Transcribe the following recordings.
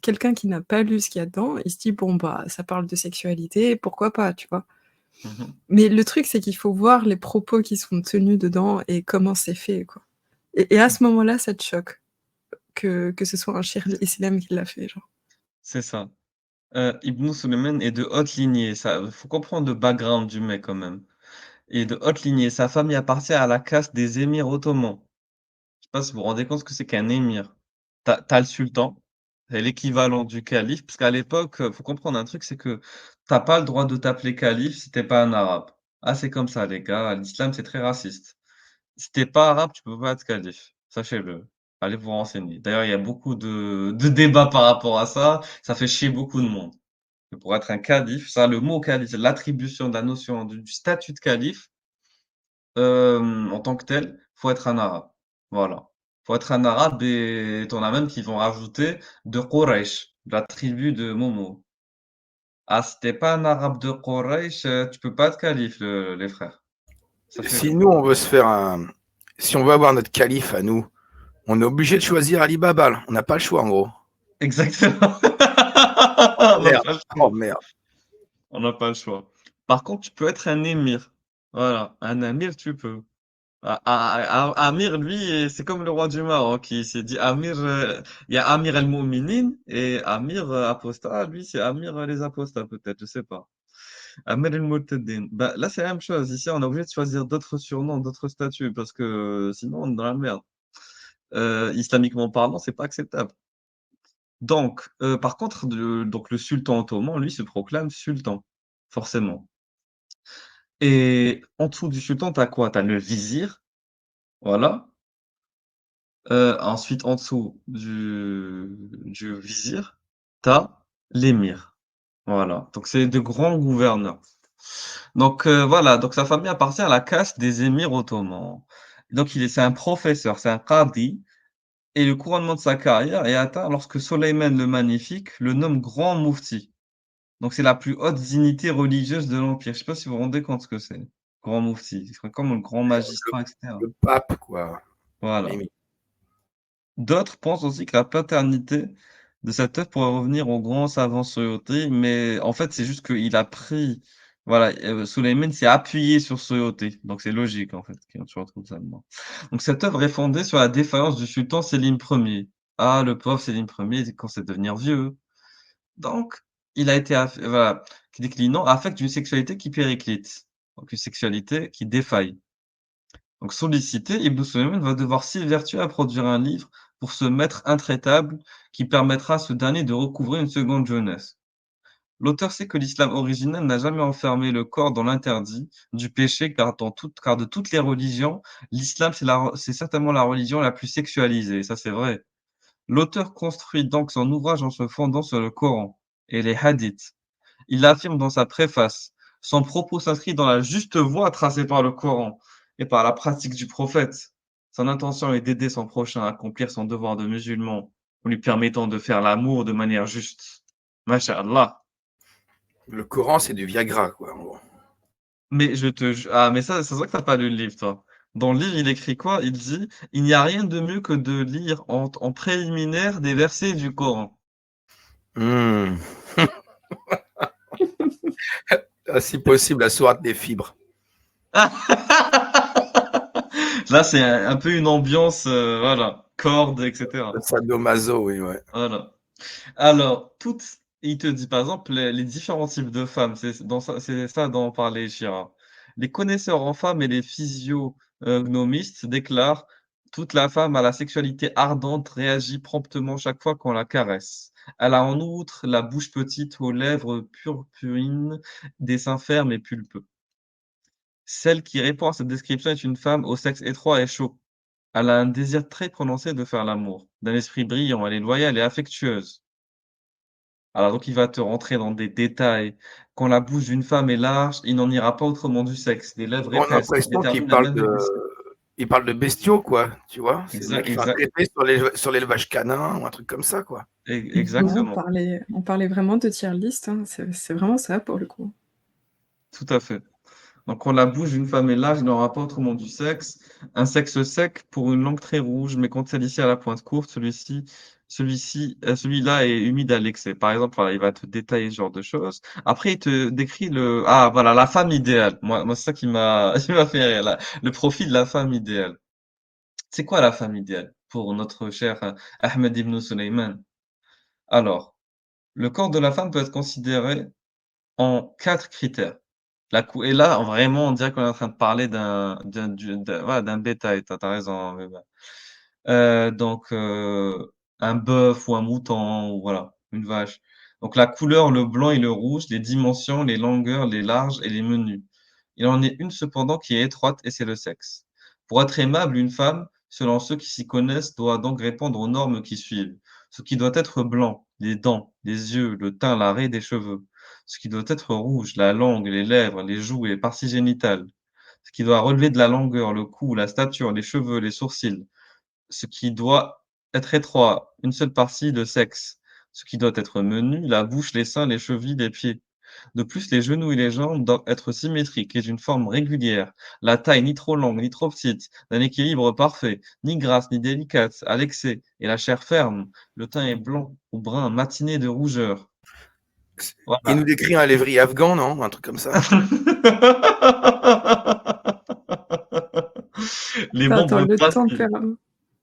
quelqu'un qui n'a pas lu ce qu'il y a dedans, il se dit bon bah ça parle de sexualité, pourquoi pas, tu vois. Mais le truc c'est qu'il faut voir les propos qui sont tenus dedans et comment c'est fait, quoi. Et à ce moment-là, ça te choque que ce soit un cheikh islam qui l'a fait, genre. C'est ça. Ibn Sulayman est de haute lignée, ça faut comprendre le background du mec quand même. Il est de haute lignée, sa famille appartient à la caste des émirs ottomans. Je sais pas si vous vous rendez compte ce que c'est qu'un émir. Tu as le sultan, c'est l'équivalent du calife, parce qu'à l'époque, faut comprendre un truc, c'est que tu pas le droit de t'appeler calife si tu pas un arabe. Ah, c'est comme ça les gars, l'islam c'est très raciste. Si tu pas arabe, tu peux pas être calife, sachez-le. Allez vous renseigner. D'ailleurs, il y a beaucoup de débats par rapport à ça fait chier beaucoup de monde. Que pour être un calife, ça le mot calife, l'attribution de la notion du statut de calife, en tant que tel, faut être un arabe. Voilà. Faut être un arabe et tu en as même qui vont rajouter de Quraysh, de la tribu de Momo. Ah, si tu pas un arabe de Quraysh, tu peux pas être calife, les frères. Si Sachez-le. nous, on veut se faire un. Si on veut avoir notre calife à nous, on est obligé de choisir Ali Baba. Là. On n'a pas le choix, en gros. Exactement. On n'a Merde. pas le Oh choix. merde. On n'a pas le choix. Par contre, tu peux être un émir. Voilà, un émir, tu peux. Amir, lui, c'est comme le roi du Maroc, qui s'est dit Amir, il y a Amir el-Mouminin et Amir apostat, lui, c'est Amir les apostats, peut-être, je sais pas. Amir el-Murtadin. Bah, là, c'est la même chose. Ici, on est obligé de choisir d'autres surnoms, d'autres statuts, parce que sinon, on est dans la merde. Islamiquement parlant, c'est pas acceptable. Donc, par contre, donc le sultan ottoman, lui, se proclame sultan, forcément. Et en dessous du sultan, t'as quoi? T'as le vizir, voilà. Ensuite, en dessous du vizir, t'as l'émir. Voilà, donc c'est de grands gouverneurs. Donc voilà, donc sa famille appartient à la caste des émirs ottomans. Donc c'est un professeur, c'est un qadi et le couronnement de sa carrière est atteint lorsque Soleiman le Magnifique le nomme grand moufti. Donc c'est la plus haute dignité religieuse de l'empire. Je sais pas si vous vous rendez compte ce que c'est, grand moufti. C'est comme le grand magistrat, etc. Le pape, quoi. Voilà. Limite. D'autres pensent aussi que la paternité de cette œuvre pourrait revenir au grand savant Soyoté, mais en fait, c'est juste qu'il a pris, voilà, Sulayman s'est appuyé sur Soyoté, donc c'est logique en fait qu'on se retrouve ça dedans. Donc cette œuvre est fondée sur la défaillance du sultan Sélim Ier. Ah, le pauvre Sélim Ier, il commence à devenir vieux. Donc, il a été, voilà, qui déclinant, affecte d'une sexualité qui périclite, donc une sexualité qui défaille. Donc sollicité, Ibn Sulayman va devoir s'évertuer à produire un livre pour ce maître intraitable qui permettra à ce dernier de recouvrer une seconde jeunesse. L'auteur sait que l'islam originel n'a jamais enfermé le corps dans l'interdit du péché, car de toutes les religions, l'islam c'est certainement la religion la plus sexualisée, ça c'est vrai. L'auteur construit donc son ouvrage en se fondant sur le Coran et les hadiths. Il affirme dans sa préface: son propos s'inscrit dans la juste voie tracée par le Coran et par la pratique du prophète. Son intention est d'aider son prochain à accomplir son devoir de musulman en lui permettant de faire l'amour de manière juste. Masha'Allah. Le Coran, c'est du Viagra, quoi, en gros. Mais ah, mais ça, c'est vrai que t'as pas lu le livre, toi. Dans le livre, il écrit quoi? Il dit: il n'y a rien de mieux que de lire en préliminaire des versets du Coran. Hmm. Si possible, la sourate des fibres. Là, c'est un peu une ambiance, voilà, corde, etc. Le sadomaso, oui, ouais. Voilà. Alors, il te dit par exemple les différents types de femmes, c'est ça dont parlait Shira. Les connaisseurs en femmes et les physiognomistes déclarent: toute la femme à la sexualité ardente réagit promptement chaque fois qu'on la caresse. Elle a en outre la bouche petite, aux lèvres purpurines, des seins fermes et pulpeux. Celle qui répond à cette description est une femme au sexe étroit et chaud. Elle a un désir très prononcé de faire l'amour, d'un esprit brillant, elle est loyale et affectueuse. Alors donc il va te rentrer dans des détails. Quand la bouche d'une femme est large, il n'en ira pas autrement du sexe. Des lèvres On a épaisses qui l'impression qu'il déterminent la parle même de. émotion. Il parle de bestiaux, quoi. Tu vois, c'est le mec Exact, qui fait un exact, traité sur l'élevage canin ou un truc comme ça, quoi. Ouais, on exactement. parlait vraiment de tier list, hein. C'est vraiment ça pour le coup. Tout à fait. Donc quand la bouche d'une femme est large, il n'aura pas autrement du sexe. Un sexe sec pour une langue très rouge, mais quand celle-ci a la pointe courte, celui-ci celui-là est humide à l'excès. Par exemple, voilà, il va te détailler ce genre de choses. Après, il te décrit voilà, la femme idéale. Moi, c'est ça qui m'a, qui m'a fait rire, le profil de la femme idéale. C'est quoi la femme idéale pour notre cher Ahmed Ibn Sulaiman? Alors, le corps de la femme peut être considéré en 4 critères. Et là, vraiment, on dirait qu'on est en train de parler voilà, d'un bétail. Tu as raison, Weber. Donc, un bœuf ou un mouton, ou voilà, une vache. Donc, la couleur, le blanc et le rouge, les dimensions, les longueurs, les larges et les menus. Il en est une cependant qui est étroite et c'est le sexe. Pour être aimable, une femme, selon ceux qui s'y connaissent, doit donc répondre aux normes qui suivent. Ce qui doit être blanc, les dents, les yeux, le teint, la raie des cheveux. Ce qui doit être rouge, la langue, les lèvres, les joues et les parties génitales. Ce qui doit relever de la longueur, le cou, la stature, les cheveux, les sourcils. Ce qui doit être étroit, une seule partie, le sexe. Ce qui doit être menu, la bouche, les seins, les chevilles, les pieds. De plus, les genoux et les jambes doivent être symétriques et d'une forme régulière. La taille ni trop longue ni trop petite, d'un équilibre parfait, ni grasse ni délicate, à l'excès, et la chair ferme. Le teint est blanc ou brun, matiné de rougeur. Il nous Voilà. décrit un lévrier afghan, non? Un truc comme ça. Les Attends, membres graciles.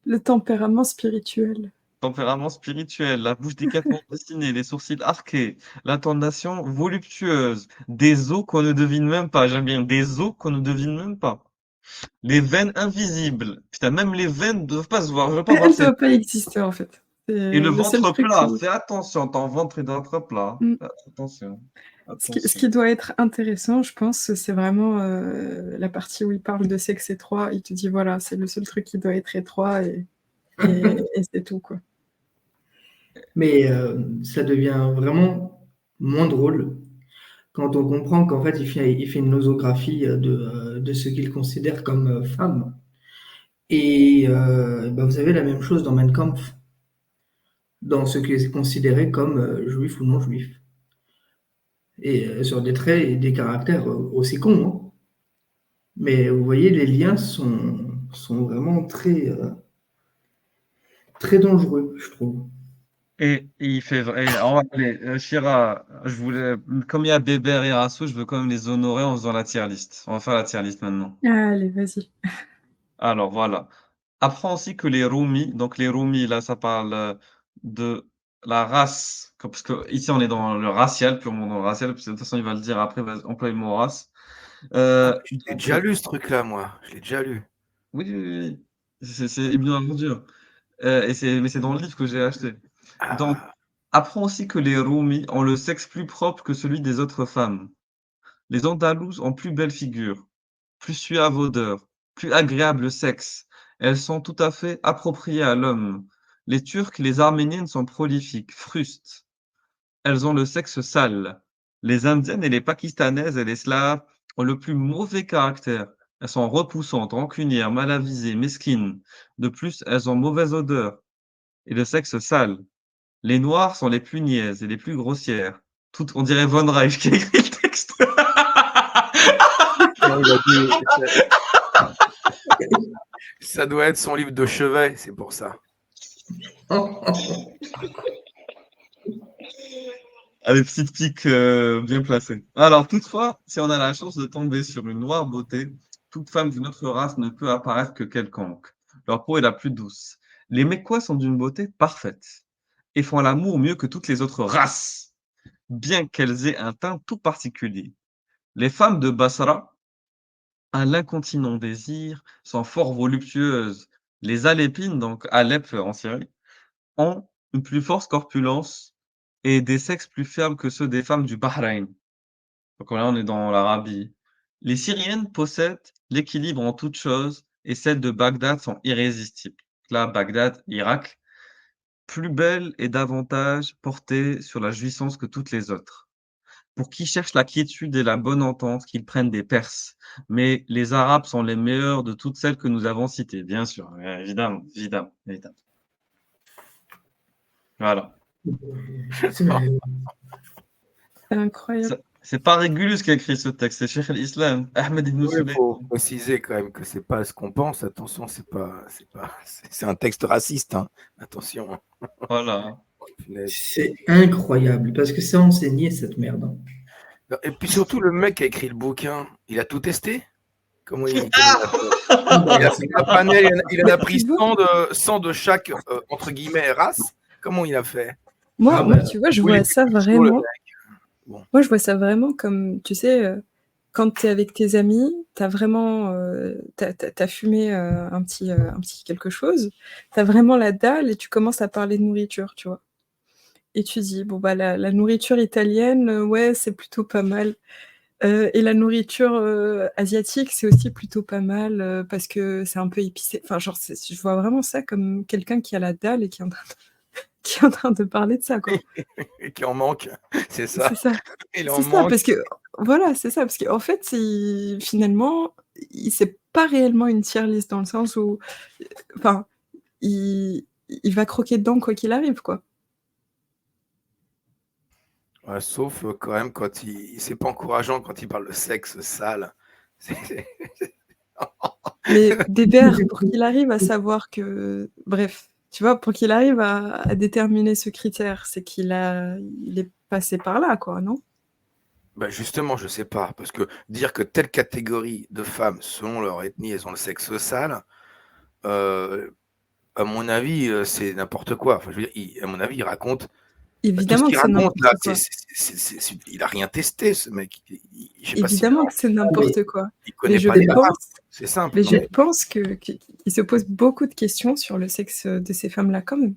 le tempérament spirituel. Tempérament spirituel, la bouche délicatement dessinée, les sourcils arqués, l'intonation voluptueuse, des os qu'on ne devine même pas, j'aime bien, des os qu'on ne devine même pas. Les veines invisibles. Putain, même les veines ne doivent pas se voir. Je veux pas voir Elle ces doit pas exister en fait. Et le C'est le seul ventre truc plat. qui. Fais attention, ton ventre il doit être plat. Mm. Fais attention. Ce Attention. qui doit être intéressant, je pense, c'est vraiment la partie où il parle de sexe étroit. Il te dit voilà, c'est le seul truc qui doit être étroit et c'est tout quoi. Mais ça devient vraiment moins drôle quand on comprend qu'en fait, il fait une nosographie de ce qu'il considère comme femme. Et bah, vous avez la même chose dans Mein Kampf, dans ce qui est considéré comme juif ou non juif. Et sur des traits et des caractères aussi cons, hein. Mais vous voyez, les liens sont vraiment très dangereux, je trouve. Et il fait vrai. Allez, Shira, comme il y a Bébert et Rassou, je veux quand même les honorer en faisant la tier list. On va faire la tier list maintenant. Allez, vas-y. Alors voilà. Apprends aussi que les Roumis, donc les Roumis, là, ça parle de la race, parce que ici on est dans le racial, purement dans le racial, parce que de toute façon il va le dire après, il va employer le mot race. Ah, je l'ai Donc, déjà lu ce truc-là, moi. Je l'ai déjà lu. oui, oui, oui. C'est Ibn al-Mundir. Mais c'est dans le livre que j'ai acheté. Donc, Ah, apprends aussi que les Roumis ont le sexe plus propre que celui des autres femmes. Les Andalouses ont plus belle figure, plus suave odeur, plus agréable sexe. Elles sont tout à fait appropriées à l'homme. Les Turcs et les Arméniennes sont prolifiques, frustes. Elles ont le sexe sale. Les Indiennes et les Pakistanaises et les Slaves ont le plus mauvais caractère. Elles sont repoussantes, rancunières, mal avisées, mesquines. De plus, elles ont mauvaise odeur et le sexe sale. Les Noirs sont les plus niaises et les plus grossières. On dirait Von Reich qui a écrit le texte. non, il a dit- ça doit être son livre de chevet, c'est pour ça. Avec petite pique bien placée. Alors, toutefois, si on a la chance de tomber sur une noire beauté, toute femme d'une autre race ne peut apparaître que quelconque. Leur peau est la plus douce. Les Mécois sont d'une beauté parfaite et font l'amour mieux que toutes les autres races, bien qu'elles aient un teint tout particulier. Les femmes de Basra, à l'incontinent désir, sont fort voluptueuses. Les Alépines, donc Alep en Syrie, ont une plus forte corpulence et des sexes plus fermes que ceux des femmes du Bahreïn. Donc là, on est dans l'Arabie. Les Syriennes possèdent l'équilibre en toutes choses et celles de Bagdad sont irrésistibles. Là, Bagdad, Irak, plus belle et davantage portée sur la jouissance que toutes les autres. Pour qui cherche la quiétude et la bonne entente, qu'ils prennent des Perses. Mais les Arabes sont les meilleurs de toutes celles que nous avons citées, bien sûr. Évidemment, évidemment, évidemment. Voilà. C'est incroyable. C'est pas Régulus qui a écrit ce texte, c'est Cheikh al-Islam, Ahmed ibn Oui, il faut Sulayman. préciser quand même que c'est pas ce qu'on pense. Attention, c'est un texte raciste. Hein. Attention. Hein. Voilà. Punaise. C'est incroyable, parce que c'est enseigné cette merde. Hein. Et puis surtout, le mec qui a écrit le bouquin, il a tout testé. Comment il a fait Ah bah, Il a pris un panel, il en a pris Tu vois 100 de chaque, entre guillemets, race. Comment il a fait Moi, Ah moi, bah, tu vois, je Tous les vois ça cultures, le vraiment. mec. Bon. Moi, je vois ça vraiment comme, tu sais, quand tu es avec tes amis, t'as vraiment, t'as fumé un petit quelque chose, t'as vraiment la dalle et tu commences à parler de nourriture, tu vois. Et tu dis, bon, bah, la nourriture italienne, ouais, c'est plutôt pas mal. Et la nourriture asiatique, c'est aussi plutôt pas mal parce que c'est un peu épicé. Enfin, genre, je vois vraiment ça comme quelqu'un qui a la dalle et qui est en train qui est en train de parler de ça, quoi. Et qui en manque, c'est ça. C'est ça. Il en C'est ça, manque. parce que voilà, c'est ça, parce qu'en fait, finalement, c'est pas réellement une tier list dans le sens où, enfin, il va croquer dedans quoi qu'il arrive, quoi. Ouais, sauf quand même quand c'est pas encourageant quand il parle de sexe sale. C'est- Mais Bébert, pour qu'il arrive à savoir que, bref, tu vois, pour qu'il arrive à déterminer ce critère, c'est il est passé par là, quoi, non? Ben justement, je sais pas, parce que dire que telle catégorie de femmes, selon leur ethnie, elles ont le sexe sale, euh, à mon avis, c'est n'importe quoi. Enfin, je veux dire, à mon avis, il raconte tout ce Évidemment qu'il que c'est raconte là. n'importe quoi. Il a rien testé, ce mec. Je sais pas s'il Évidemment que c'est ah, mais n'importe quoi. il Mais connaît je pas les pense, races. C'est simple. mais je Non. pense qu'il se pose beaucoup de questions sur le sexe de ces femmes-là, quand même.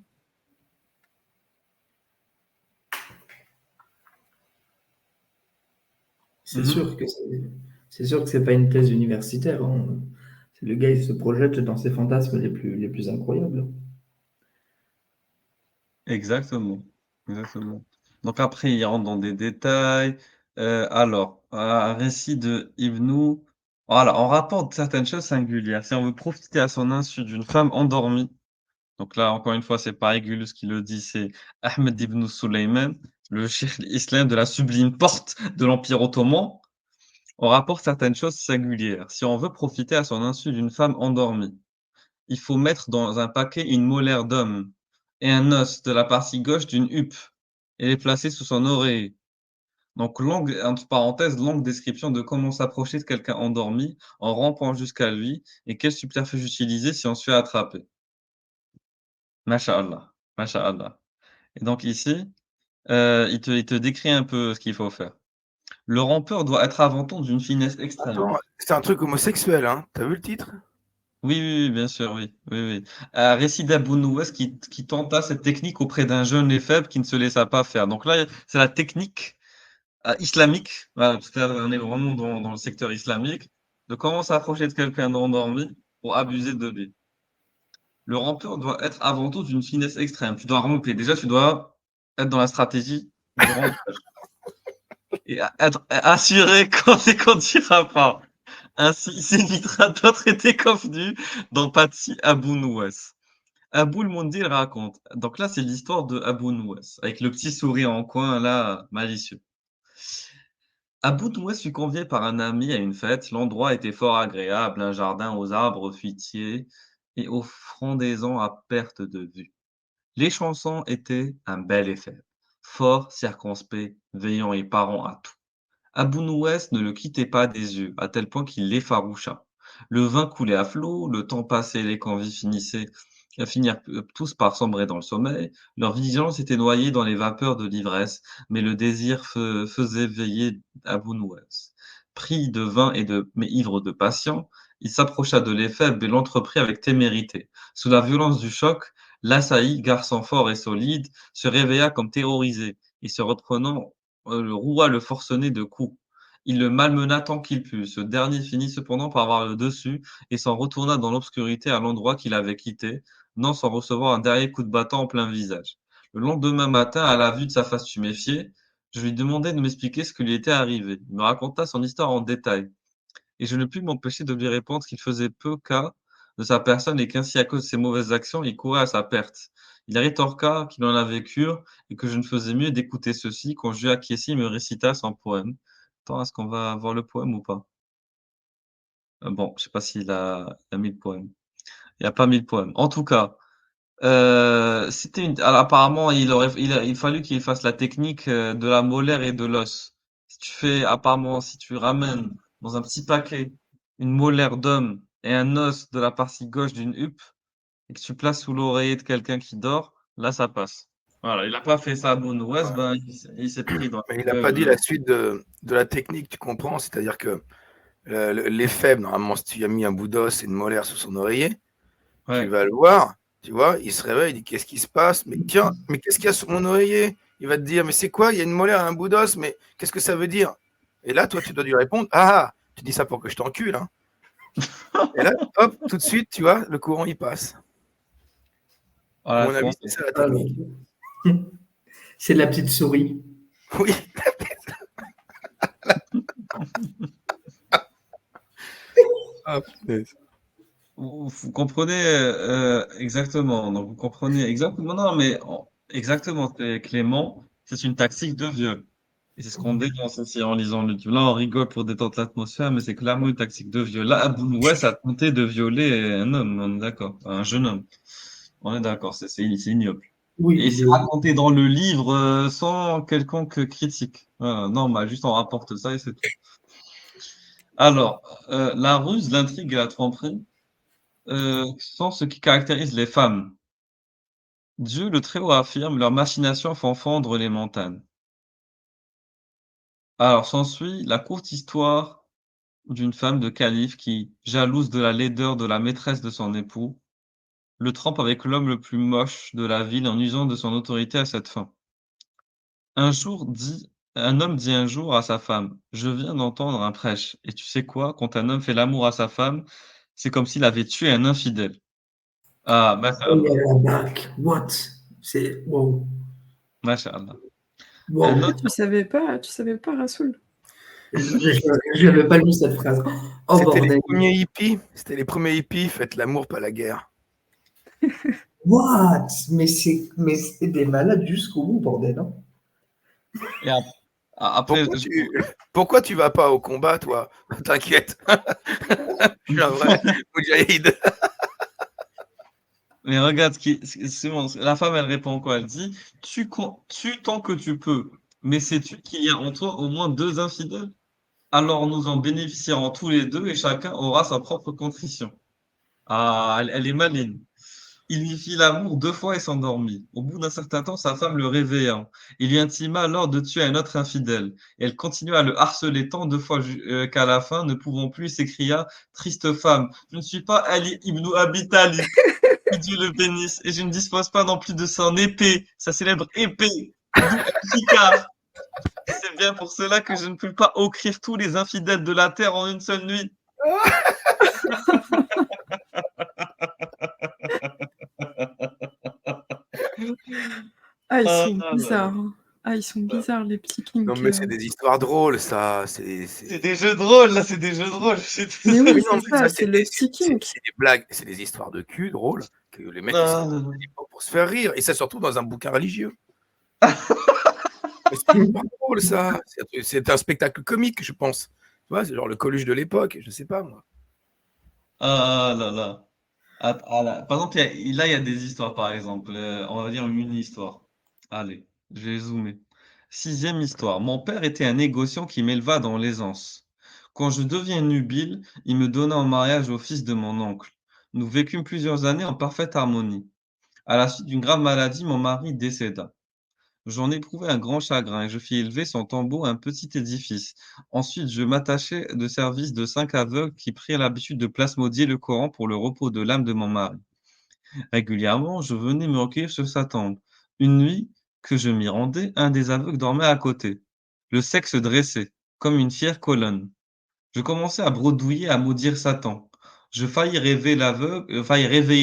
c'est Mhm. sûr que c'est pas une thèse universitaire. Hein. Le gars, il se projette dans ses fantasmes les plus incroyables. Exactement. Exactement. Donc après, il rentre dans des détails. Alors, un récit de Ibn. Voilà, on rapporte certaines choses singulières. Si on veut profiter à son insu d'une femme endormie, donc là, encore une fois, c'est pas Régulus qui le dit, c'est Ahmed ibn Sulayman, le cheikh islam de la sublime porte de l'Empire ottoman. On rapporte certaines choses singulières. Si on veut profiter à son insu d'une femme endormie, il faut mettre dans un paquet une molaire d'homme et un os de la partie gauche d'une huppe et les placer sous son oreiller. Donc, longue, entre parenthèses, longue description de comment s'approcher de quelqu'un endormi en rampant jusqu'à lui et quel subterfuge utiliser si on se fait attraper. Masha'Allah. Masha'Allah. Et donc ici, il te décrit un peu ce qu'il faut faire. Le rampeur doit être avant tout d'une finesse extrême. Attends, c'est un truc homosexuel, hein. T'as vu le titre? Oui, oui, oui, bien sûr, oui. Oui, oui. Récit d'Abou Nouès qui tenta cette technique auprès d'un jeune et faible qui ne se laissa pas faire. Donc là, c'est la technique islamique, voilà, parce que là, on est vraiment dans le secteur islamique, de comment s'approcher de quelqu'un d'endormi pour abuser de lui. Le rampeur doit être avant tout d'une finesse extrême. Tu dois ramper. Déjà, tu dois être dans la stratégie du rampeur et être assuré qu'on ne dira pas. Ainsi, il s'évitera d'autres et déconvenus d'empathie Abou Nouès. Aboul Mondil raconte. Donc là, c'est l'histoire de Abou Nouès, avec le petit sourire en coin, là, malicieux. Abou Nouès fut convié par un ami à une fête. L'endroit était fort agréable, un jardin aux arbres fruitiers et aux frondaisons à perte de vue. Les chansons étaient un bel effet, fort circonspect, veillant et parant à tout. Abou Nouès ne le quittait pas des yeux, à tel point qu'il l'effaroucha. Le vin coulait à flot, le temps passait, les convives finirent tous par sombrer dans le sommeil. Leur vigilance était noyée dans les vapeurs de l'ivresse, mais le désir faisait veiller Abou Nouès. Pris de vin mais ivre de passion, il s'approcha de l'éphèbe et l'entreprit avec témérité. Sous la violence du choc, l'assailli, garçon fort et solide, se réveilla comme terrorisé, et se reprenant le roua le forcené de coups. Il le malmena tant qu'il put. Ce dernier finit cependant par avoir le dessus et s'en retourna dans l'obscurité à l'endroit qu'il avait quitté, non sans recevoir un dernier coup de bâton en plein visage. Le lendemain matin, à la vue de sa face tuméfiée, je lui demandai de m'expliquer ce qui lui était arrivé. Il me raconta son histoire en détail, et je ne pus m'empêcher de lui répondre qu'il faisait peu cas de sa personne et qu'ainsi, à cause de ses mauvaises actions, il courait à sa perte. Il rétorqua qu'il en avait cure et que je ne faisais mieux d'écouter ceci quand j'eus acquiescé, il me récita son poème. l'instant. Est-ce qu'on va voir le poème ou pas? Bon, je sais pas s'il a mis le poème. Il a pas mis le poème. En tout cas, c'était une alors apparemment, il fallu qu'il fasse la technique, de la molaire et de l'os. Si tu ramènes dans un petit paquet une molaire d'homme et un os de la partie gauche d'une huppe et que tu places sous l'oreiller de quelqu'un qui dort, là, ça passe. Voilà, il a pas fait ça à Moon West, ben, il s'est pris dans Mais la il n'a pas dit gueule, la suite de la technique, tu comprends? C'est-à-dire que les faibles, normalement, si tu as mis un bout d'os et une molaire sous son oreiller, tu ouais. vas le voir, tu vois, il se réveille, il dit qu'est-ce qui se passe? Mais tiens, mais qu'est-ce qu'il y a sur mon oreiller? Il va te dire, mais c'est quoi? Il y a une molaire et un bout d'os, mais qu'est-ce que ça veut dire? Et là, toi, tu dois lui répondre, ah, tu dis ça pour que je t'encule, hein. Et là, hop, tout de suite, tu vois, le courant, il passe. À Voilà, mon avis, c'est ça la technique. C'est de la petite souris. Oui. Ah, punaise. Vous comprenez, exactement, donc vous comprenez exactement non, mais exactement, c'est Clément, c'est une tactique de viol et c'est ce qu'on dénonce aussi en lisant le livre. Là, on rigole pour détendre l'atmosphère, mais c'est clairement une tactique de viol. Là, Abu Nouès a tenté de violer un homme, on est d'accord, un jeune homme. On est d'accord, c'est ignoble Oui, et c'est raconté dans le livre, sans quelconque critique. Voilà, normal, juste on rapporte ça et c'est tout. Alors, la ruse, l'intrigue et la tromperie sont ce qui caractérise les femmes. Dieu le Très-Haut affirme: «Leurs machinations font fondre les montagnes». Alors s'ensuit la courte histoire d'une femme de calife qui, jalouse de la laideur de la maîtresse de son époux, le trompe avec l'homme le plus moche de la ville en usant de son autorité à cette fin. Un homme dit un jour à sa femme: «Je viens d'entendre un prêche et tu sais quoi? Quand un homme fait l'amour à sa femme, c'est comme s'il avait tué un infidèle». Ah, oh, mashallah, il y a la bac. What? C'est wow. mashallah. Un Wow. autre Tu savais pas, Rassoul? Je n'avais pas lu cette phrase. Oh C'était les bordel. premiers hippies. C'était les premiers hippies. Faites l'amour, pas la guerre. What? Mais c'est des malades jusqu'au bout, bordel. Hein. et après, Pourquoi tu vas pas au combat, toi? T'inquiète. Je suis un vrai moudjahid. mais regarde c'est bon, la femme, elle répond quoi? Elle dit: «Tue tant que tu peux, mais sais-tu qu'il y a en toi au moins 2 infidèles? Alors nous en bénéficierons tous les 2 et chacun aura sa propre contrition». Ah, elle est maligne. Il lui fit l'amour 2 fois et s'endormit. Au bout d'un certain temps, sa femme le réveilla. Il lui intima alors de tuer un autre infidèle. Et elle continua à le harceler tant de fois qu'à la fin, ne pouvant plus, s'écria: «Triste femme, je ne suis pas Ali ibn Abi Talib, que Dieu le bénisse, et je ne dispose pas non plus de son épée, sa célèbre épée, d'où Al-Fikar. Et c'est bien pour cela que je ne peux pas ocrire tous les infidèles de la terre en une seule nuit». Ah, ils Ah sont là là. bizarres, hein. Ah, ils sont bizarres, les petits Non, kinks. mais c'est des histoires drôles, ça. C'est des jeux de rôle, là, c'est des jeux de rôle. Mais oui, Oui, non, c'est mais ça, ça, c'est le petit kink. c'est des blagues, c'est des histoires de cul drôles que les mecs ils Ah sortent là là. à l'époque pour se faire rire. Et ça, surtout dans un bouquin religieux. Mais c'est pas drôle, ça. C'est un spectacle comique, je pense. Tu vois, c'est genre le Coluche de l'époque, je sais pas, moi. Ah là là. Là. Par exemple, là, il y a des histoires, par exemple. On va dire une mini-histoire. Allez, je vais zoomer. 6e histoire. Mon père était un négociant qui m'éleva dans l'aisance. Quand je deviens nubile, il me donna en mariage au fils de mon oncle. Nous vécûmes plusieurs années en parfaite harmonie. À la suite d'une grave maladie, mon mari décéda. J'en éprouvai un grand chagrin et je fis élever son tombeau à un petit édifice. Ensuite, je m'attachai de service de 5 aveugles qui prirent l'habitude de plasmodier le Coran pour le repos de l'âme de mon mari. Régulièrement, je venais me recueillir sur sa tombe. Une nuit, que je m'y rendais, un des aveugles dormait à côté, le sexe dressé, comme une fière colonne. Je commençai à bredouiller, à maudire Satan. Je faillis réveiller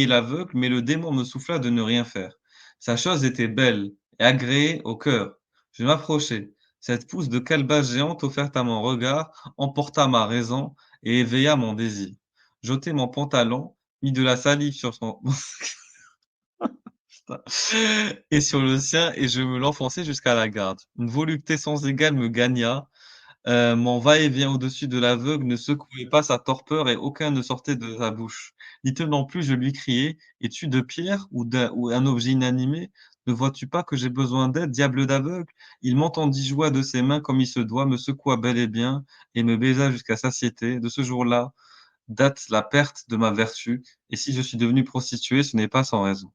l'aveugle, mais le démon me souffla de ne rien faire. Sa chose était belle et agréée au cœur. Je m'approchai. Cette pousse de calebasse géante offerte à mon regard emporta ma raison et éveilla mon désir. J'ôtai mon pantalon, mis de la salive sur son et sur le sien, et je me l'enfonçai jusqu'à la garde. Une volupté sans égale me gagna. Mon va-et-vient au-dessus de l'aveugle ne secouait pas sa torpeur et aucun ne sortait de sa bouche. N'y tenant plus, je lui criai: «Es-tu de pierre ou un objet inanimé? Ne vois-tu pas que j'ai besoin d'aide, diable d'aveugle?» Il m'entendit, joua de ses mains comme il se doit, me secoua bel et bien et me baisa jusqu'à satiété. De ce jour-là date la perte de ma vertu et si je suis devenu prostituée, ce n'est pas sans raison.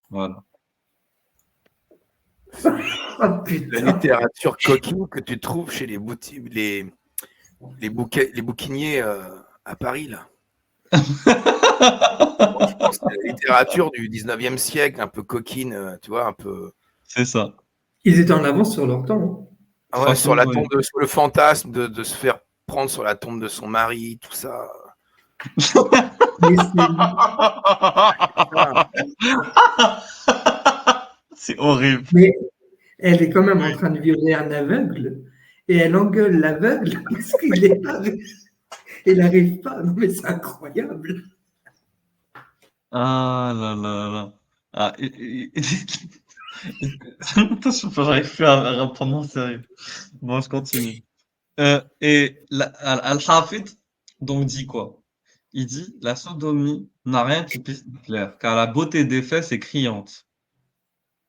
Voilà. Oh La putain. littérature coquine que tu trouves chez les bouquiniers à Paris, là. Franchement, c'est la littérature du 19e siècle, un peu coquine, tu vois, un peu. C'est ça. Ils étaient en avance sur leur temps. Ah ouais, sur Franchement, oui. sur le fantasme de se faire prendre sur la tombe de son mari, tout ça. Mais c'est Ah, C'est horrible. Mais elle est quand même en train de violer un aveugle et elle engueule l'aveugle parce qu'il est pas. Il n'arrive pas. Non, mais c'est incroyable. Ah là là là. Ah, Attends, j'arrive plus à reprendre mon sérieux. Bon, je continue. Et Al-Hafid donc dit quoi? Il dit la sodomie n'a rien qui puisse nous plaire, car la beauté des fesses est criante.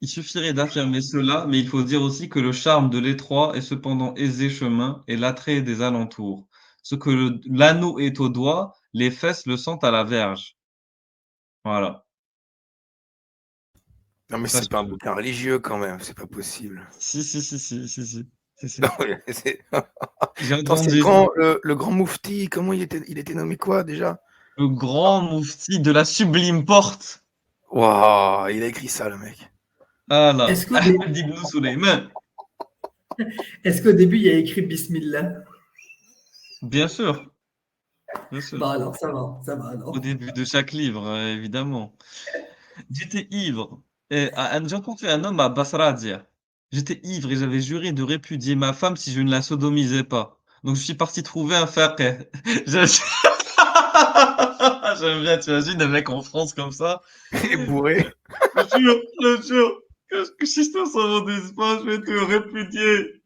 Il suffirait d'affirmer cela, mais il faut dire aussi que le charme de l'étroit est cependant aisé chemin et l'attrait des alentours. Ce que l'anneau est au doigt, les fesses le sont à la verge. Voilà. non, mais Ça, c'est pas un bouquin religieux quand même, c'est pas possible. si, si, si, si, si, si, si, si. Non, mais J'ai attends, c'est entendu le grand moufti, comment il était nommé quoi déjà? le grand moufti de la sublime porte. Waouh, il a écrit ça, le mec. Voilà. Est-ce qu'au dé- Ahmed Ibn Suleyman. est-ce qu'au début, il y a écrit Bismillah? Bien sûr. Bien sûr. Bon, alors ça va, Au alors. début de chaque livre, évidemment. J'étais ivre. J'ai rencontré un homme à Basra dire: «J'étais ivre et j'avais juré de répudier ma femme si je ne la sodomisais pas. Donc je suis parti trouver un faqih». J'aime j'aime bien, tu imagines un mec en France comme ça? Il est bourré. Je jure que si je te sodomise pas, je vais te répudier.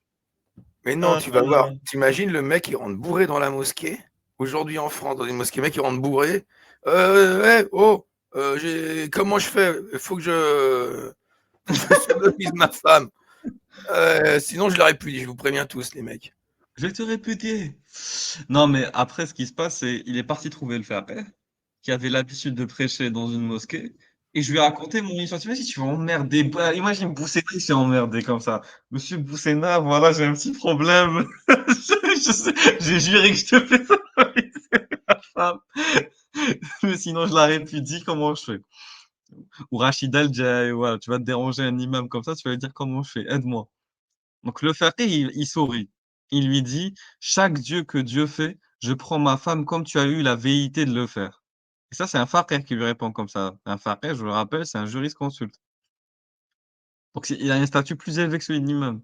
Mais non, Ah tu là vas voir. là. T'imagines le mec, il rentre bourré dans la mosquée. Aujourd'hui en France, dans une mosquée, le mec, il rentre bourré. Ouais, oh, comment je fais? Il faut que je sodomise ma femme. Sinon, je l'aurais pu dire. Je vous préviens tous, les mecs. Je vais te répudier. Non, mais après, ce qui se passe, c'est il est parti trouver le faqih, qui avait l'habitude de prêcher dans une mosquée, et je lui ai raconté mon histoire. Tu imagines si tu vas emmerder, bah, imagine Boussena, il s'est emmerdé comme ça. Monsieur Boussena, voilà, j'ai un petit problème. J'ai juré que je te fais sodomiser ma femme. Mais sinon, je la répudie, comment je fais? Ou Rachida El Djaï, voilà, tu vas te déranger un imam comme ça, tu vas lui dire comment je fais, aide-moi. Donc le faqih, il sourit. Il lui dit: «Chaque Dieu que Dieu fait, je prends ma femme comme tu as eu la velléité de le faire». Et ça, c'est un faqih qui lui répond comme ça. Un faqih, je le rappelle, c'est un jurisconsulte. Donc il a un statut plus élevé que celui de l'imam.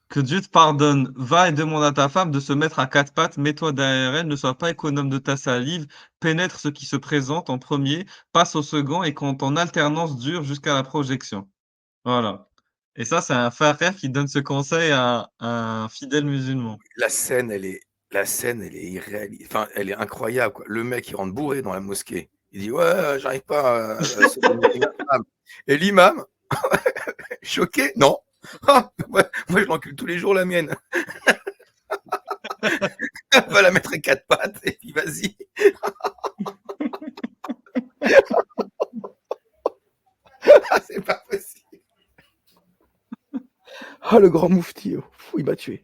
Que Dieu te pardonne, va et demande à ta femme de se mettre à quatre pattes, mets-toi derrière elle, ne sois pas économe de ta salive, pénètre ce qui se présente en premier, passe au second et compte en alternance dure jusqu'à la projection. Voilà. Et ça, c'est un faqih qui donne ce conseil à un fidèle musulman. La scène, elle est irréaliste. Enfin, elle est incroyable, quoi. Le mec, il rentre bourré dans la mosquée. Il dit, ouais, j'arrive pas à sodomiser ma femme. Et l'imam, choqué, non. Ah, moi, je l'encule tous les jours, la mienne. Va la mettre à quatre pattes et puis vas-y. Ah, c'est pas possible. Ah, le grand moufti, il m'a tué.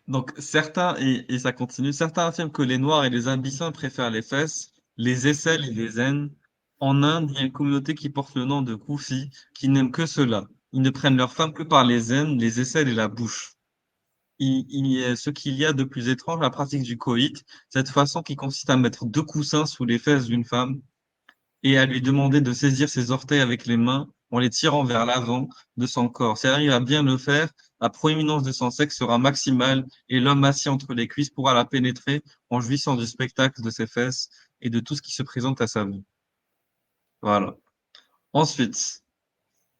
Donc certains, et ça continue, certains affirment que les Noirs et les Abyssins préfèrent les fesses, les aisselles et les aines. En Inde, il y a une communauté qui porte le nom de Koufis, qui n'aiment que cela. Ils ne prennent leurs femmes que par les aines, les aisselles et la bouche. Ce qu'il y a de plus étrange, la pratique du coït, cette façon qui consiste à mettre deux coussins sous les fesses d'une femme et à lui demander de saisir ses orteils avec les mains en les tirant vers l'avant de son corps. Si elle arrive à bien le faire, la proéminence de son sexe sera maximale et l'homme assis entre les cuisses pourra la pénétrer en jouissant du spectacle de ses fesses et de tout ce qui se présente à sa vue. Voilà. Ensuite,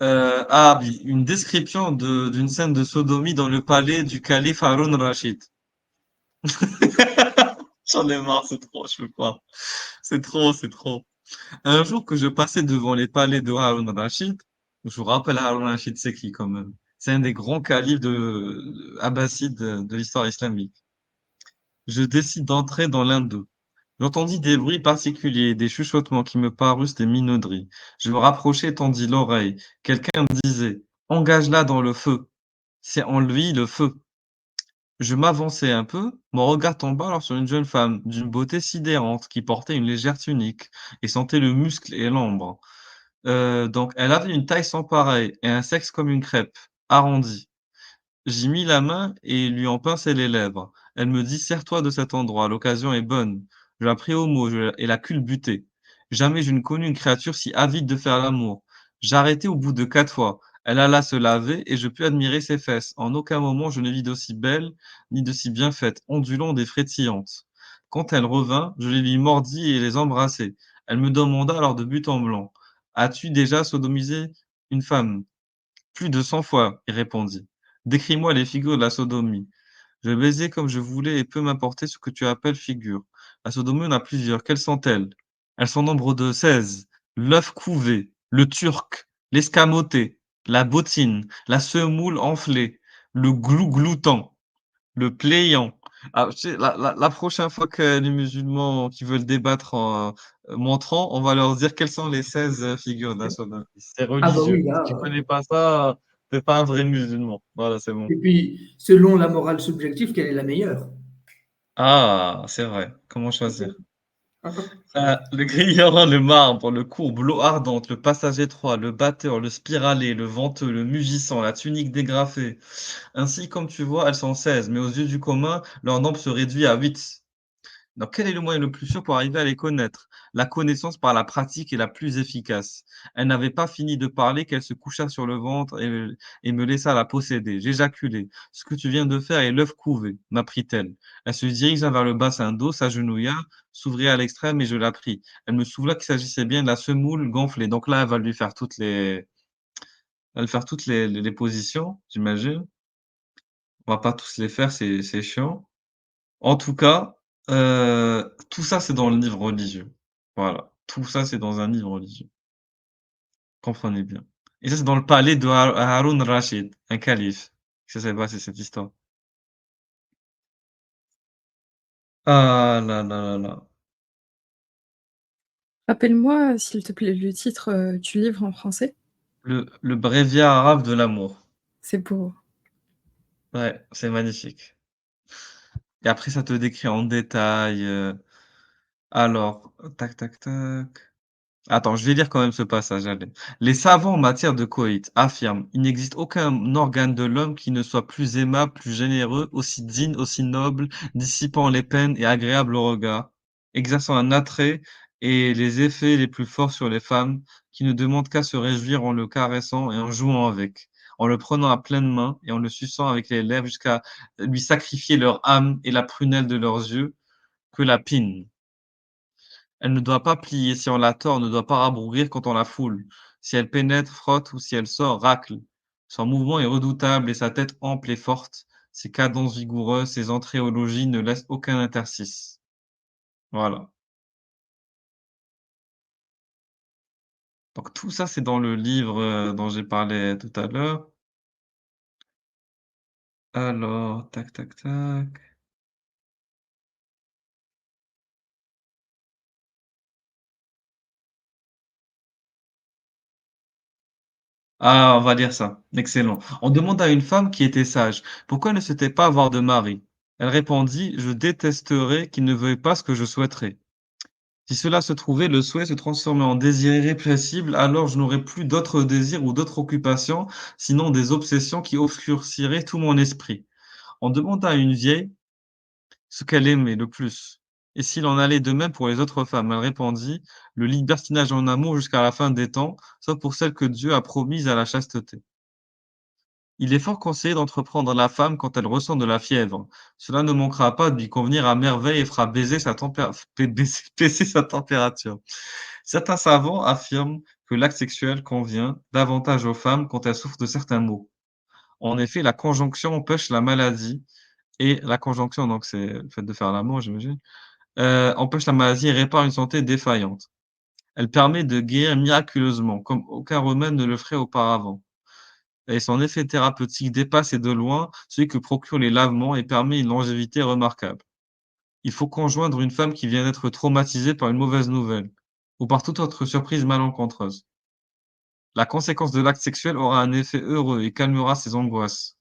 Oui, une description d'une scène de sodomie dans le palais du calife Haroun Rachid. J'en ai marre, c'est trop, je peux pas. C'est trop, c'est trop. Un jour que je passais devant les palais de Haroun Rachid, je vous rappelle Haroun Rachid, c'est qui quand même? C'est un des grands califes abbassides de l'histoire islamique. Je décide d'entrer dans l'un d'eux. J'entendis des bruits particuliers, des chuchotements qui me parussent des minauderies. Je me rapprochai et tendis l'oreille. Quelqu'un me disait: Engage-la dans le feu. C'est en lui le feu. Je m'avançai un peu, mon regard tomba alors sur une jeune femme d'une beauté sidérante qui portait une légère tunique et sentait le muscle et l'ambre. Donc elle avait une taille sans pareille et un sexe comme une crêpe, arrondi. J'y mis la main et lui en pinçai les lèvres. Elle me dit: «Sers-toi de cet endroit, l'occasion est bonne». Je la pris au mot et la culbutai. Jamais je ne connus une créature si avide de faire l'amour. J'arrêtai au bout de 4 fois. Elle alla se laver et je pus admirer ses fesses. En aucun moment je ne vis d'aussi belles, ni de si bien faites, ondulantes et frétillantes. Quand elle revint, je les lui mordis et les embrassai. Elle me demanda alors de but en blanc: «As-tu déjà sodomisé une femme?» «Plus de 100 fois», il répondit. «Décris-moi les figures de la sodomie». Je baisai comme je voulais et peu m'importait ce que tu appelles figure. La sodomie en a plusieurs. Quelles sont-elles? Elles sont nombre de 16. L'œuf couvé, le turc, l'escamoté, la bottine, la semoule enflée, le glou-gloutant, le pléian. Ah, tu sais, la prochaine fois que les musulmans qui veulent débattre en montrant, on va leur dire quelles sont les 16 figures de la sodomie. C'est Ah bah oui, religieux. Si là. tu connais pas ça, t'es pas un vrai musulman. Voilà, c'est bon. Et puis, selon la morale subjective, quelle est la meilleure? Ah, c'est vrai. Comment choisir? Le grillon, le marbre, le courbe, l'eau ardente, le passage étroit, le batteur, le spiralé, le venteux, le mugissant, la tunique dégrafée. Ainsi, comme tu vois, elles sont 16, mais aux yeux du commun, leur nombre se réduit à 8. Donc, quel est le moyen le plus sûr pour arriver à les connaître? La connaissance par la pratique est la plus efficace. Elle n'avait pas fini de parler qu'elle se coucha sur le ventre et me laissa la posséder. J'éjaculai. Ce que tu viens de faire est l'œuf couvé, m'apprit-elle. Elle se dirigea vers le bassin d'eau, s'agenouilla, s'ouvrit à l'extrême et je la pris. Elle me souvela qu'il s'agissait bien de la semoule gonflée. Donc là, elle va lui faire les positions, j'imagine. On va pas tous les faire, c'est chiant. En tout cas, tout ça, c'est dans le livre religieux. Voilà, tout ça, c'est dans un livre religieux. Comprenez bien. Et ça, c'est dans le palais de Haroun Rachid, un calife. Ça s'est passé cette histoire. Ah là là là là. Rappelle-moi, s'il te plaît, le titre, du livre en français? Le bréviaire arabe de l'amour. C'est beau. Ouais, c'est magnifique. Et après, ça te décrit en détail, alors, tac, tac, tac. Attends, je vais lire quand même ce passage, allez. Les savants en matière de coït affirment: il n'existe aucun organe de l'homme qui ne soit plus aimable, plus généreux, aussi digne, aussi noble, dissipant les peines et agréable au regard, exerçant un attrait et les effets les plus forts sur les femmes, qui ne demandent qu'à se réjouir en le caressant et en jouant avec, en le prenant à pleine main et en le suçant avec les lèvres jusqu'à lui sacrifier leur âme et la prunelle de leurs yeux, que la pine. Elle ne doit pas plier si on la tord, ne doit pas rabougrir quand on la foule. Si elle pénètre, frotte ou si elle sort, racle. Son mouvement est redoutable et sa tête ample et forte. Ses cadences vigoureuses, ses entrées au logis ne laissent aucun interstice. Voilà. Donc tout ça, c'est dans le livre, dont j'ai parlé tout à l'heure. Alors, tac, tac, tac. Ah, on va lire ça. Excellent. On demanda à une femme qui était sage: «Pourquoi ne souhaitait pas avoir de mari?» Elle répondit: «Je détesterais qu'il ne veuille pas ce que je souhaiterais. Si cela se trouvait, le souhait se transformait en désir irrépressible, alors je n'aurais plus d'autres désirs ou d'autres occupations, sinon des obsessions qui obscurciraient tout mon esprit.» On demanda à une vieille ce qu'elle aimait le plus, et s'il en allait de même pour les autres femmes. Elle répondit: «Le libertinage en amour jusqu'à la fin des temps, sauf pour celle que Dieu a promise à la chasteté.» Il est fort conseillé d'entreprendre la femme quand elle ressent de la fièvre. Cela ne manquera pas de lui convenir à merveille et fera baisser sa température. Certains savants affirment que l'acte sexuel convient davantage aux femmes quand elles souffrent de certains maux. En effet, la conjonction empêche la maladie et la conjonction, donc c'est le fait de faire l'amour, j'imagine, empêche la maladie et répare une santé défaillante. Elle permet de guérir miraculeusement, comme aucun remède ne le ferait auparavant. Et son effet thérapeutique dépasse et de loin celui que procurent les lavements et permet une longévité remarquable. Il faut conjoindre une femme qui vient d'être traumatisée par une mauvaise nouvelle ou par toute autre surprise malencontreuse. La conséquence de l'acte sexuel aura un effet heureux et calmera ses angoisses.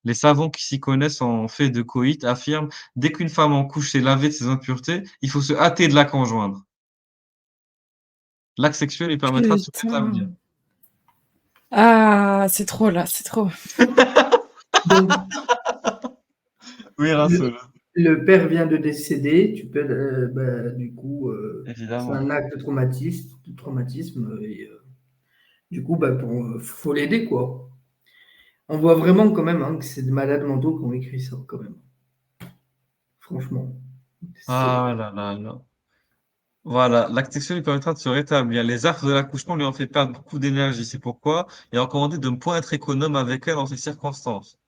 Les savants qui s'y connaissent en fait de coït affirment: dès qu'une femme en couche s'est lavée de ses impuretés, il faut se hâter de la conjoindre. L'acte sexuel lui permettra de se rétablir. Putain. Ah, c'est trop là, c'est trop. Donc, Oui, le, Rassoul, le père vient de décéder, tu peux, du coup, c'est évidemment. un acte de traumatisme, et du coup, faut l'aider, quoi. On voit vraiment quand même hein, que c'est des malades mentaux qui ont écrit ça, quand même. Franchement. Ah là là là. Voilà, l'acte sexuel lui permettra de se rétablir. Les affres de l'accouchement lui ont fait perdre beaucoup d'énergie. C'est pourquoi il est recommandé de ne point être économe avec elle dans ces circonstances.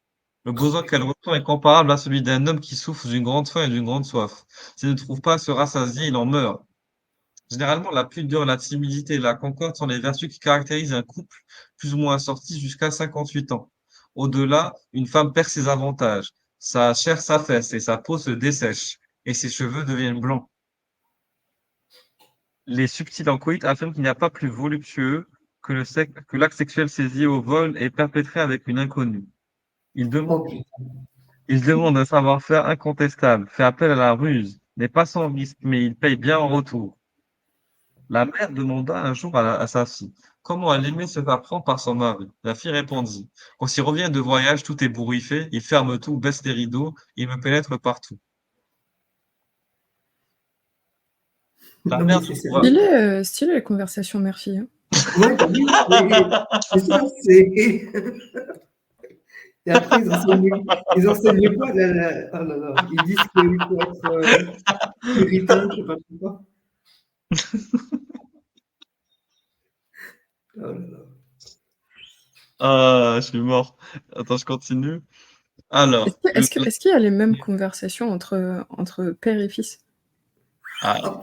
Le besoin qu'elle ressent est comparable à celui d'un homme qui souffre d'une grande faim et d'une grande soif. S'il ne trouve pas à se rassasier, il en meurt. Généralement, la pudeur, la timidité et la concorde sont les vertus qui caractérisent un couple plus ou moins assorti jusqu'à 58 ans. Au-delà, une femme perd ses avantages. Sa chair s'affaisse et sa peau se dessèche, et ses cheveux deviennent blancs. Les subtils en coït affirment qu'il n'y a pas plus voluptueux que l'acte sexuel saisi au vol et perpétré avec une inconnue. Il demande, Ok. il demande un savoir-faire incontestable, fait appel à la ruse, n'est pas sans risque, mais il paye bien en retour. La mère demanda un jour à sa fille comment elle aimait se faire prendre par son mari. La fille répondit: quand il revient de voyage, tout est bourriffé, il ferme tout, baisse les rideaux, il me pénètre partout. La Non, mais mère c'est ouais, sérieux. Stylé la conversation mère-fille. Hein. Ouais, t'as vu? C'est ça, c'est. Et après, ils enseignent quoi oh là là. Ils disent qu'il faut être puritain, je sais pas quoi. Oh là là. ah, je suis mort. Attends, je continue. Alors, Est-ce qu'il y a les mêmes conversations entre père et fils? ah,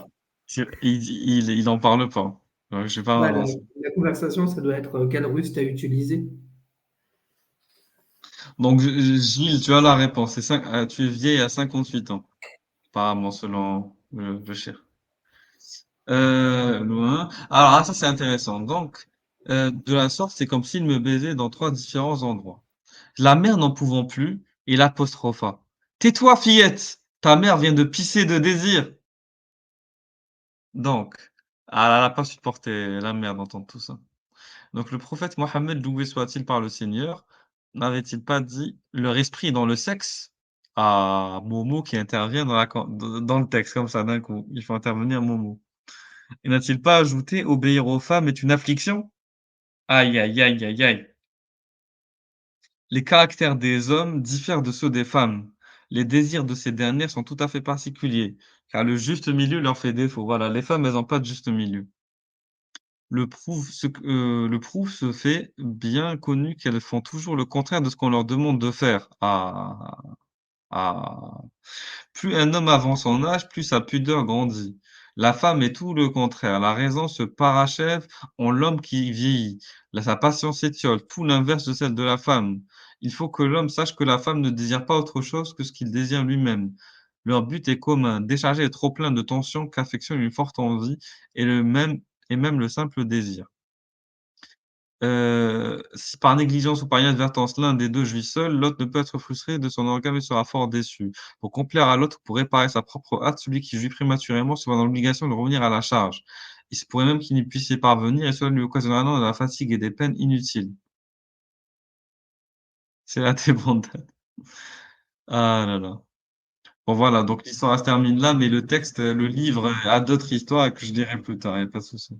il en parle pas. Je sais pas. Bah, la conversation, ça doit être quelle ruse t'as utilisé. Donc, Gilles, tu as la réponse. Tu es vieille à 58 ans, apparemment, selon le chiffre. Loin. Alors, ça, c'est intéressant. Donc, de la sorte, c'est comme s'il me baisait dans 3 différents endroits. La mère n'en pouvant plus, il apostropha: tais-toi, fillette! Ta mère vient de pisser de désir! Donc, elle n'a pas supporté la mère d'entendre tout ça. Donc, le prophète Mohammed, loué soit-il par le Seigneur, n'avait-il pas dit leur esprit est dans le sexe? Ah, Momo qui intervient dans le texte, comme ça, d'un coup. Il faut intervenir Momo. Et n'a-t-il pas ajouté obéir aux femmes est une affliction? Aïe, aïe, aïe, aïe, aïe. Les caractères des hommes diffèrent de ceux des femmes. Les désirs de ces dernières sont tout à fait particuliers, car le juste milieu leur fait défaut. Voilà, les femmes, elles n'ont pas de juste milieu. Le prouve ce fait bien connu qu'elles font toujours le contraire de ce qu'on leur demande de faire. Ah, ah. Plus un homme avance en âge, plus sa pudeur grandit. La femme est tout le contraire. La raison se parachève en l'homme qui vieillit. Sa patience s'étiole, tout l'inverse de celle de la femme. Il faut que l'homme sache que la femme ne désire pas autre chose que ce qu'il désire lui-même. Leur but est commun, décharger le trop-plein de tension qu'affectionne une forte envie et même le simple désir. Si par négligence ou par inadvertance, l'un des 2 jouit seul, l'autre ne peut être frustré de son orgasme et sera fort déçu. Pour complaire à l'autre, pour réparer sa propre hâte, celui qui jouit prématurément sera dans l'obligation de revenir à la charge. Il se pourrait même qu'il n'y puisse y parvenir et cela lui occasionnera de la fatigue et des peines inutiles. C'est la débandade. Ah là là. Bon voilà, donc l'histoire se termine là, mais le texte, le livre a d'autres histoires que je dirai plus tard, il y a pas de souci.